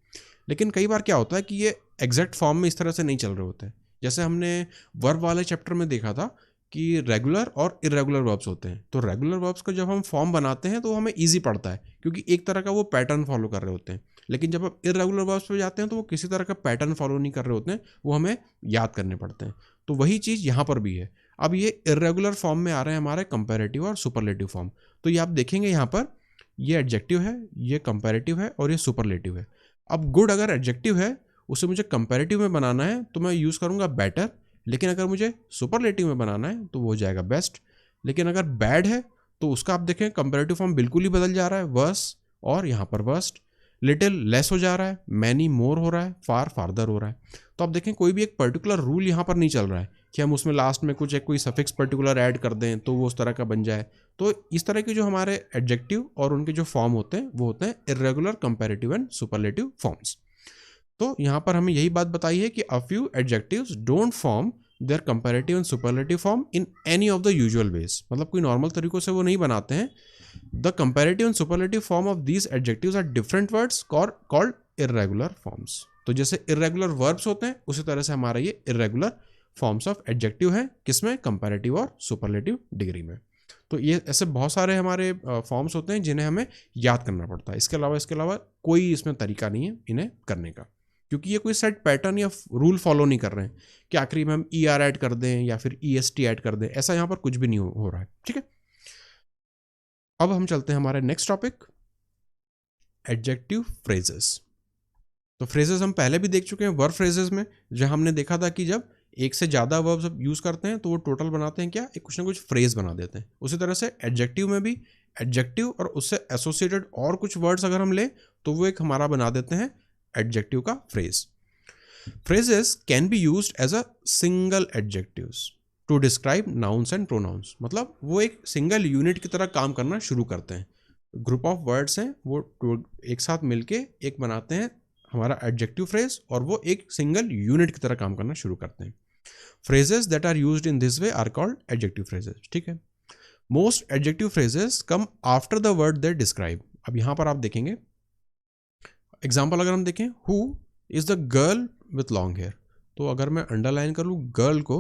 लेकिन कई बार क्या होता है कि ये एग्जैक्ट फॉर्म में इस तरह से नहीं चल रहे होते हैं। जैसे हमने वर्ब वाले चैप्टर में देखा था कि रेगुलर और इरेगुलर वर्ब्स होते हैं। तो रेगुलर वर्ब्स को जब हम फॉर्म बनाते हैं तो हमें ईजी पड़ता है क्योंकि एक तरह का वो पैटर्न फॉलो कर रहे होते हैं। लेकिन जब हम इरेगुलर वर्ब्स पे जाते हैं तो वो किसी तरह का पैटर्न फॉलो नहीं कर रहे होते हैं, वो हमें याद करने पड़ते हैं। तो वही चीज़ यहाँ पर भी है। अब ये इरेगुलर फॉर्म में आ रहे हैं हमारे कंपैरेटिव और सुपरलेटिव फॉर्म। तो ये आप देखेंगे यहाँ पर ये एडजेक्टिव है, ये कंपैरेटिव है और ये सुपरलेटिव है। अब गुड अगर एडजेक्टिव है उसे मुझे कंपैरेटिव में बनाना है तो मैं यूज़ करूँगा बेटर, लेकिन अगर मुझे सुपरलेटिव में बनाना है तो वो हो जाएगा बेस्ट। लेकिन अगर बैड है तो उसका आप देखें कंपैरेटिव फॉर्म बिल्कुल ही बदल जा रहा है, वर्स और यहाँ पर वर्स्ट, लिटिल लेस हो जा रहा है, मैनी मोर हो रहा है, फार फार्दर हो रहा है। तो आप देखें कोई भी एक पर्टिकुलर रूल यहाँ पर नहीं चल रहा है कि हम उसमें लास्ट में कुछ एक कोई सफिक्स पर्टिकुलर ऐड कर दें तो वो उस तरह का बन जाए। तो इस तरह के जो हमारे एडजेक्टिव और उनके जो फॉर्म होते हैं वो होते हैं irregular comparative and superlative forms. तो यहाँ पर हमें यही बात बताई है कि a few adjectives don't form their comparative and superlative form in any of the usual ways, मतलब कोई नॉर्मल तरीकों से वो नहीं बनाते हैं। The comparative and superlative form of these adjectives are different words called irregular forms. तो जैसे इरेगुलर वर्ब्स होते हैं उसी तरह से हमारा ये इरेगुलर फॉर्म्स ऑफ एडजेक्टिव है, किसमें, कंपैरेटिव और सुपरलेटिव डिग्री में। तो ये ऐसे बहुत सारे हमारे फॉर्म्स होते हैं जिन्हें हमें याद करना पड़ता है। इसके अलावा कोई इसमें तरीका नहीं है इन्हें करने का, क्योंकि ये कोई सेट पैटर्न या रूल फॉलो नहीं कर रहे हैं कि आखिरी में हम ER ऐड कर दें या फिर EST ऐड कर दें, ऐसा यहाँ पर कुछ भी नहीं हो रहा है। ठीक है, अब हम चलते हैं हमारे नेक्स्ट टॉपिक, एडजेक्टिव फ्रेजेस। तो फ्रेजेस हम पहले भी देख चुके हैं वर्ब फ्रेजेस में, जहां हमने देखा था कि जब एक से ज़्यादा वर्ब्स यूज़ करते हैं तो वो टोटल बनाते हैं क्या, एक कुछ ना कुछ फ्रेज बना देते हैं। उसी तरह से एडजेक्टिव में भी एडजेक्टिव और उससे एसोसिएटेड और कुछ वर्ड्स अगर हम लें तो वो एक हमारा बना देते हैं एडजेक्टिव का phrase. Phrases can be used as a single adjectives to describe nouns and pronouns, मतलब वो एक सिंगल यूनिट की तरह काम करना शुरू करते हैं। ग्रुप ऑफ वर्ड्स हैं वो एक साथ मिलके एक बनाते हैं हमारा एडजेक्टिव फ्रेज और वो एक सिंगल यूनिट की तरह काम करना शुरू करते हैं. Phrases that are used in this way are called adjective phrases. ठीक है. Most adjective phrases come after the word they describe. अब यहां पर आप देखेंगे एग्जाम्पल अगर हम देखें, who is the girl with long hair, तो अगर मैं अंडरलाइन कर लूँ गर्ल को,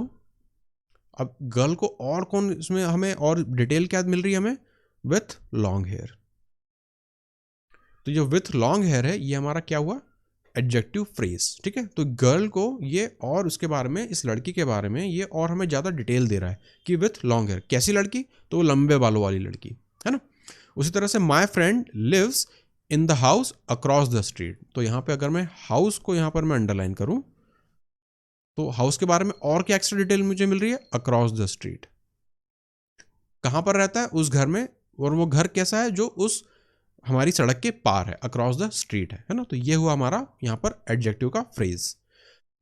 अब गर्ल को और कौन इसमें हमें और डिटेल क्या मिल रही है हमें, विथ लॉन्ग हेयर. तो जो विथ लॉन्ग हेयर है ये हमारा क्या हुआ, एडजेक्टिव फ्रेज. ठीक है. तो गर्ल को ये और उसके बारे में, इस लड़की के बारे में ये और हमें ज़्यादा डिटेल दे रहा है कि विथ लॉन्ग हेयर. कैसी लड़की, तो लंबे बालों वाली लड़की है ना. उसी तरह से my friend lives in the house across the street. तो यहाँ पे अगर मैं हाउस को यहाँ पर मैं अंडरलाइन करूँ तो हाउस के बारे में और क्या एक्स्ट्रा डिटेल मुझे मिल रही है, अक्रॉस द स्ट्रीट. कहाँ पर रहता है, उस घर में, और वो घर कैसा है, जो उस हमारी सड़क के पार है, अक्रॉस द स्ट्रीट है ना. तो ये हुआ हमारा यहाँ पर एडजेक्टिव का फ्रेज.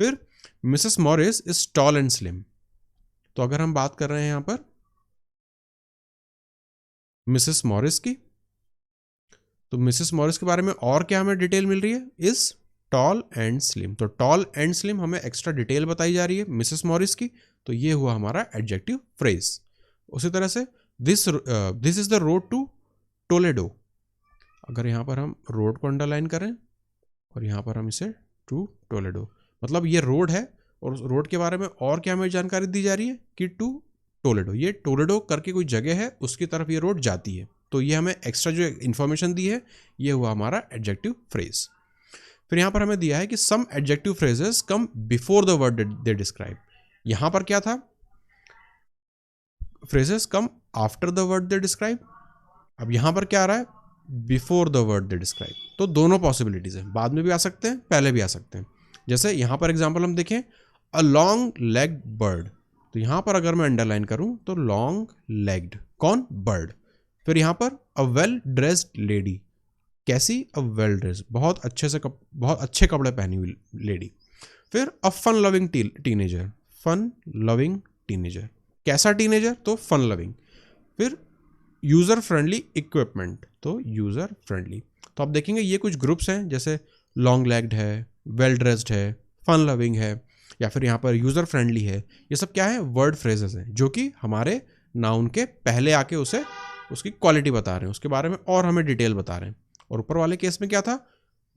फिर Mrs Morris is tall and slim. तो अगर हम बात कर रहे हैं यहाँ पर मिसेस मॉरिस की, तो मिसेस मॉरिस के बारे में और क्या हमें डिटेल मिल रही है, इज टॉल एंड स्लिम. तो टॉल एंड स्लिम हमें एक्स्ट्रा डिटेल बताई जा रही है मिसेस मॉरिस की. तो ये हुआ हमारा एडजेक्टिव फ्रेज. उसी तरह से this is the road to Toledo. अगर यहाँ पर हम रोड को अंडरलाइन करें और यहाँ पर हम इसे टू टोलेडो, मतलब ये रोड है और उस रोड के बारे में और क्या हमें जानकारी दी जा रही है कि टू टोलेडो, ये टोलेडो करके कोई जगह है उसकी तरफ ये रोड जाती है. तो ये हमें एक्स्ट्रा जो इन्फॉर्मेशन दी है ये हुआ हमारा एडजेक्टिव फ्रेज. फिर यहाँ पर हमें दिया है कि some adjective phrases come before the word they describe. यहाँ पर क्या था, phrases come after the word they describe. अब यहाँ पर क्या आ रहा है, before the word they describe. तो दोनों पॉसिबिलिटीज हैं, बाद में भी आ सकते हैं, पहले भी आ सकते हैं. जैसे यहाँ पर एग्जांपल हम देखें, अ लॉन्ग लेग्ड बर्ड. तो यहाँ पर अगर मैं अंडरलाइन करूँ तो लॉन्ग लेग्ड, कौन, बर्ड. फिर यहाँ पर अ वेल ड्रेस्ड लेडी, कैसी, अ वेल ड्रेस्ड, बहुत अच्छे कपड़े पहनी हुई लेडी. फिर a fun loving teenager, fun loving teenager, कैसा टीनेजर, तो फन लविंग. फिर यूज़र फ्रेंडली इक्विपमेंट, तो यूज़र फ्रेंडली. तो आप देखेंगे ये कुछ ग्रुप्स हैं, जैसे लॉन्ग लेग्ड है, वेल ड्रेस्ड है, फन लविंग है, या फिर यहाँ पर यूज़र फ्रेंडली है. ये सब क्या है, वर्ड फ्रेजेस हैं जो कि हमारे नाउन के पहले आके उसे उसकी क्वालिटी बता रहे हैं, उसके बारे में और हमें डिटेल बता रहे हैं. और ऊपर वाले केस में क्या था,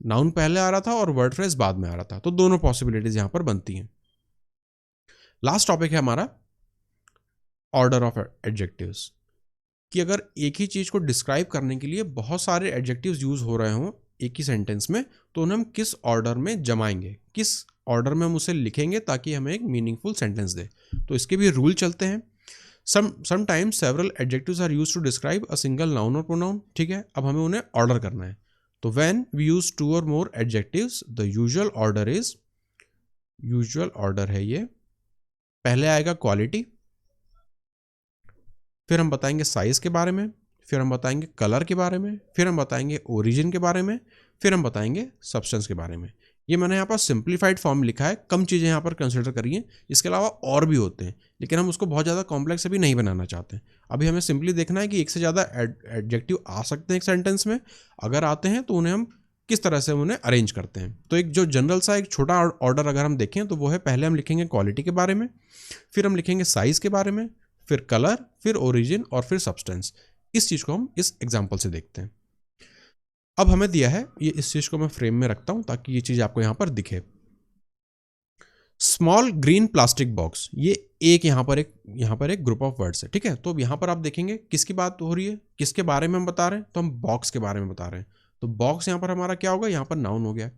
नाउन पहले आ रहा था और वर्ड फ्रेज बाद में आ रहा था. तो दोनों पॉसिबिलिटीज यहाँ पर बनती हैं. लास्ट टॉपिक है हमारा ऑर्डर ऑफ एडजेक्टिव्स, कि अगर एक ही चीज़ को डिस्क्राइब करने के लिए बहुत सारे एडजेक्टिव्स यूज हो रहे हों एक ही सेंटेंस में, तो उन्हें हम किस ऑर्डर में जमाएंगे, किस ऑर्डर में हम उसे लिखेंगे ताकि हमें एक मीनिंगफुल सेंटेंस दे. तो इसके भी रूल चलते हैं. Sometimes several adjectives are used to describe a single noun और प्रोनाउन. ठीक है. अब हमें उन्हें ऑर्डर करना है. तो व्हेन वी यूज टू और मोर एडजेक्टिव्स द यूजुअल ऑर्डर है ये, पहले आएगा क्वालिटी, फिर हम बताएंगे साइज के बारे में, फिर हम बताएंगे कलर के बारे में, फिर हम बताएंगे ओरिजिन के बारे में, फिर हम बताएंगे सब्सटेंस के बारे में. ये मैंने यहाँ पर सिंप्लीफाइड फॉर्म लिखा है, कम चीज़ें यहाँ पर कंसिडर करिए. इसके अलावा और भी होते हैं लेकिन हम उसको बहुत ज़्यादा कॉम्प्लेक्स अभी नहीं बनाना चाहते. अभी हमें सिंपली देखना है कि एक से ज़्यादा एडजेक्टिव आ सकते हैं एक सेंटेंस में. अगर आते हैं तो उन्हें हम किस तरह से उन्हें अरेंज करते हैं. तो एक जो जनरल सा एक छोटा ऑर्डर अगर हम देखें तो वो है, पहले हम लिखेंगे क्वालिटी के बारे में, फिर हम लिखेंगे साइज़ के बारे में, फिर कलर, फिर ओरिजिन और फिर सब्सटेंस. इस चीज़ को हम इस एग्जाम्पल से देखते हैं. अब हमें दिया है ये, इस चीज़ को मैं फ्रेम में रखता हूं ताकि ये चीज़ आपको यहाँ पर दिखे. स्मॉल ग्रीन प्लास्टिक बॉक्स, ये एक यहाँ पर एक ग्रुप ऑफ वर्ड्स है. ठीक है. तो अब यहाँ पर आप देखेंगे किसकी बात हो रही है, किसके बारे में हम बता रहे हैं, तो हम बॉक्स के बारे में बता रहे हैं. तो बॉक्स यहाँ पर हमारा क्या होगा, यहाँ पर नाउन हो गया.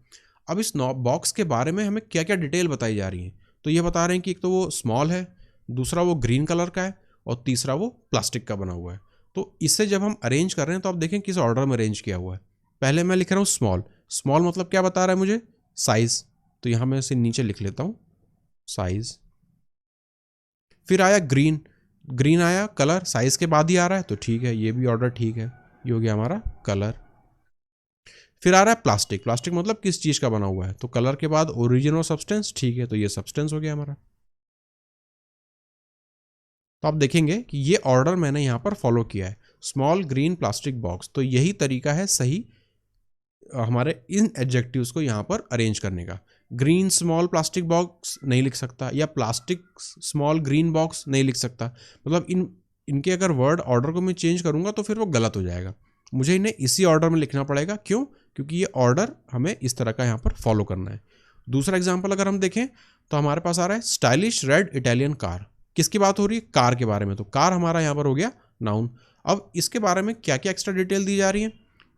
अब इस बॉक्स के बारे में हमें क्या क्या डिटेल बताई जा रही है. तो ये बता रहे हैं कि एक तो वो स्मॉल है, दूसरा वो ग्रीन कलर का है, और तीसरा वो प्लास्टिक का बना हुआ है. तो इससे जब हम अरेंज कर रहे हैं तो आप देखें किस ऑर्डर में अरेंज किया हुआ है. पहले मैं लिख रहा हूँ स्मॉल. स्मॉल मतलब क्या बता रहा है मुझे, साइज. तो यहाँ मैं इसे नीचे लिख लेता हूँ, साइज. फिर आया ग्रीन, ग्रीन आया, कलर साइज के बाद ही आ रहा है तो ठीक है, ये भी ऑर्डर ठीक है, ये हो गया हमारा कलर. फिर आ रहा है प्लास्टिक. प्लास्टिक मतलब किस चीज़ का बना हुआ है, तो कलर के बाद ओरिजिन और सब्सटेंस, ठीक है, तो ये सब्सटेंस हो गया हमारा. तो आप देखेंगे कि ये ऑर्डर मैंने यहाँ पर फॉलो किया है, स्मॉल ग्रीन प्लास्टिक बॉक्स. तो यही तरीका है सही हमारे इन एडजेक्टिव्स को यहाँ पर अरेंज करने का। ग्रीन स्मॉल प्लास्टिक बॉक्स नहीं लिख सकता, या प्लास्टिक स्मॉल ग्रीन बॉक्स नहीं लिख सकता। मतलब इनके अगर वर्ड ऑर्डर को मैं चेंज करूँगा तो फिर वो गलत हो जाएगा। मुझे इन्हें इसी ऑर्डर में लिखना पड़ेगा। क्यों? क्योंकि ये ऑर्डर हमें इस तरह का यहाँ पर फॉलो करना है। दूसरा एग्जाम्पल अगर हम देखें तो हमारे पास आ रहा है स्टाइलिश रेड इटालियन कार। किसकी बात हो रही है? कार के बारे में। तो कार हमारा यहाँ पर हो गया नाउन। अब इसके बारे में क्या क्या एक्स्ट्रा डिटेल दी जा रही है?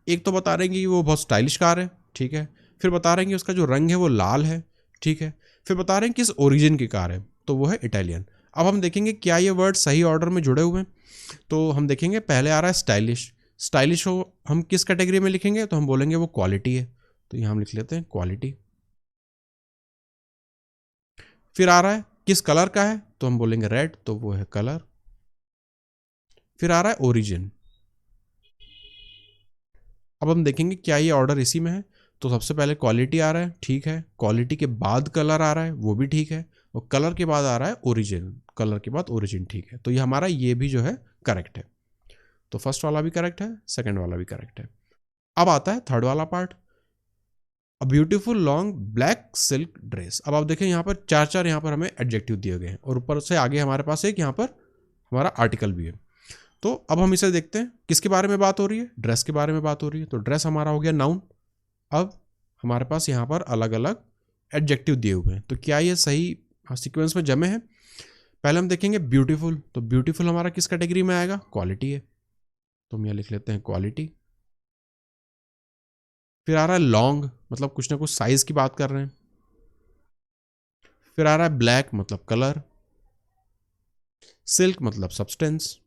एक तो बता रहे हैं कि वो बहुत स्टाइलिश कार है, ठीक है। फिर बता रहे हैं कि उसका जो रंग है वो लाल है, ठीक है। फिर बता रहे हैं किस ओरिजिन की कार है, तो वो है इटालियन। अब हम देखेंगे क्या ये वर्ड सही ऑर्डर में जुड़े हुए हैं। तो हम देखेंगे पहले आ रहा है स्टाइलिश। स्टाइलिश हो हम किस कैटेगरी में लिखेंगे? तो हम बोलेंगे वो क्वालिटी है, तो यहाँ हम लिख लेते हैं क्वालिटी। फिर आ रहा है किस कलर का है? तो हम बोलेंगे रेड, तो वो है कलर। फिर आ रहा है ओरिजिन। अब हम देखेंगे क्या ये ऑर्डर इसी में है। तो सबसे पहले क्वालिटी आ रहा है, ठीक है। क्वालिटी के बाद कलर आ रहा है, वो भी ठीक है। और कलर के बाद आ रहा है ओरिजिन, कलर के बाद ओरिजिन, ठीक है। तो ये हमारा ये भी जो है करेक्ट है। तो फर्स्ट वाला भी करेक्ट है, सेकंड वाला भी करेक्ट है। अब आता है थर्ड वाला part, a beautiful long black silk dress. अब आप देखें यहाँ पर चार चार यहाँ पर हमें एडजेक्टिव दिए गए हैं, और ऊपर से आगे हमारे पास एक यहाँ पर हमारा आर्टिकल भी है। तो अब हम इसे देखते हैं किसके बारे में बात हो रही है? ड्रेस के बारे में बात हो रही है। तो ड्रेस हमारा हो गया नाउन। अब हमारे पास यहाँ पर अलग अलग एडजेक्टिव दिए हुए हैं, तो क्या ये सही सीक्वेंस में जमे हैं? पहले हम देखेंगे ब्यूटीफुल। तो ब्यूटीफुल हमारा किस कैटेगरी में आएगा? क्वालिटी है, तो हम यहाँ लिख लेते हैं क्वालिटी। फिर आ रहा है लॉन्ग, मतलब कुछ ना कुछ साइज की बात कर रहे हैं। फिर आ रहा है ब्लैक, मतलब कलर। सिल्क मतलब सब्सटेंस,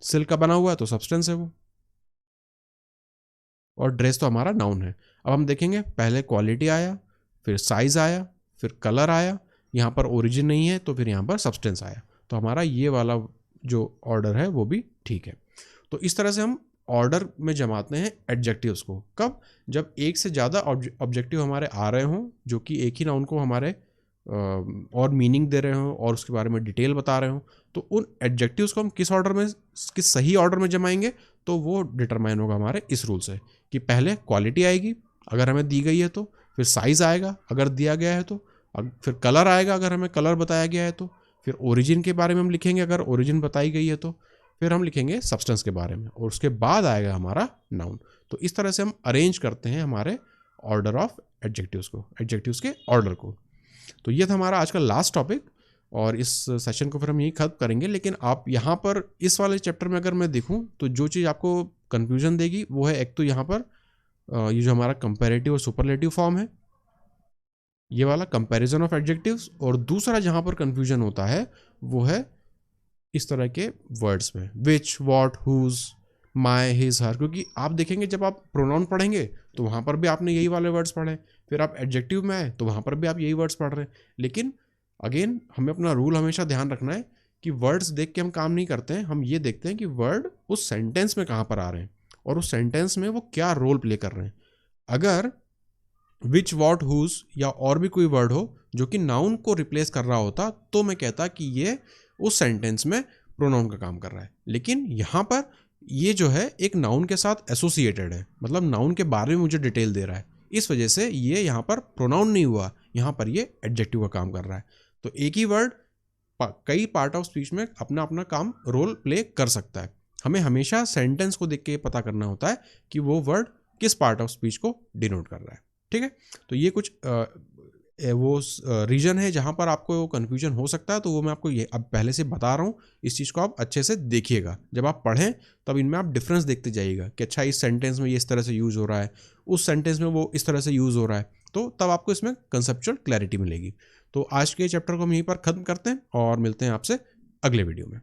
सिल्क का बना हुआ है तो सब्सटेंस है वो। और ड्रेस तो हमारा नाउन है। अब हम देखेंगे पहले क्वालिटी आया, फिर साइज आया, फिर कलर आया, यहाँ पर ओरिजिन नहीं है तो फिर यहाँ पर सब्सटेंस आया। तो हमारा ये वाला जो ऑर्डर है वो भी ठीक है। तो इस तरह से हम ऑर्डर में जमाते हैं एडजेक्टिव्स को। कब? जब एक से ज़्यादा ऑब्जेक्टिव हमारे आ रहे हों जो कि एक ही नाउन को हमारे और मीनिंग दे रहे हों और उसके बारे में डिटेल बता रहे हों। तो उन एडजेक्टिव्स को हम किस ऑर्डर में, किस सही ऑर्डर में जमाएंगे, तो वो डिटरमाइन होगा हमारे इस रूल से कि पहले क्वालिटी आएगी अगर हमें दी गई है तो, फिर साइज़ आएगा अगर दिया गया है तो, फिर कलर आएगा अगर हमें कलर बताया गया है तो, फिर ओरिजिन के बारे में हम लिखेंगे अगर ओरिजिन बताई गई है तो, फिर हम लिखेंगे सब्सटेंस के बारे में, और उसके बाद आएगा हमारा नाउन। तो इस तरह से हम अरेंज करते हैं हमारे ऑर्डर ऑफ एडजेक्टिव्स को, एडजेक्टिव्स के ऑर्डर को। तो ये था हमारा आज का लास्ट टॉपिक, और इस सेशन को फिर हम यहीं खत्म करेंगे। लेकिन आप यहाँ पर इस वाले चैप्टर में अगर मैं देखूँ तो जो चीज़ आपको कन्फ्यूजन देगी वो है, एक तो यहाँ पर ये जो हमारा कंपैरेटिव और सुपरलेटिव फॉर्म है, ये वाला कंपैरिजन ऑफ एडजेक्टिव्स, और दूसरा जहाँ पर कन्फ्यूजन होता है वो है इस तरह के वर्ड्स में, विच, वॉट, हुज, माई, हिज, हर। क्योंकि आप देखेंगे जब आप प्रोनाउन पढ़ेंगे तो वहाँ पर भी आपने यही वाले वर्ड्स पढ़े, फिर आप एडजेक्टिव में आए तो वहाँ पर भी आप यही वर्ड्स पढ़ रहे हैं। लेकिन अगेन हमें अपना रूल हमेशा ध्यान रखना है कि वर्ड्स देख के हम काम नहीं करते हैं, हम ये देखते हैं कि वर्ड उस सेंटेंस में कहाँ पर आ रहे हैं और उस सेंटेंस में वो क्या रोल प्ले कर रहे हैं। अगर विच, वॉट, हुज या और भी कोई वर्ड हो जो कि नाउन को रिप्लेस कर रहा होता तो मैं कहता कि ये उस सेंटेंस में प्रोनाउन का काम कर रहा है। लेकिन यहाँ पर ये जो है एक नाउन के साथ एसोसिएटेड है, मतलब नाउन के बारे में मुझे डिटेल दे रहा है, इस वजह से ये यहाँ पर प्रोनाउन नहीं हुआ, यहाँ पर ये एडजेक्टिव का काम कर रहा है। तो एक ही वर्ड कई पार्ट ऑफ स्पीच में अपना अपना काम रोल प्ले कर सकता है। हमें हमेशा सेंटेंस को देख के पता करना होता है कि वो वर्ड किस पार्ट ऑफ स्पीच को डिनोट कर रहा है, ठीक है। तो ये कुछ वो रीजन है जहाँ पर आपको कन्फ्यूजन हो सकता है, तो वो मैं आपको ये अब पहले से बता रहा हूँ। इस चीज़ को आप अच्छे से देखिएगा, जब आप पढ़ें तब इनमें आप डिफरेंस देखते जाइएगा कि अच्छा इस सेंटेंस में ये इस तरह से यूज़ हो रहा है, उस सेंटेंस में वो इस तरह से यूज़ हो रहा है, तो तब आपको इसमें कंसेप्चुअल क्लैरिटी मिलेगी। तो आज के चैप्टर को हम यहीं पर ख़त्म करते हैं और मिलते हैं आपसे अगले वीडियो में।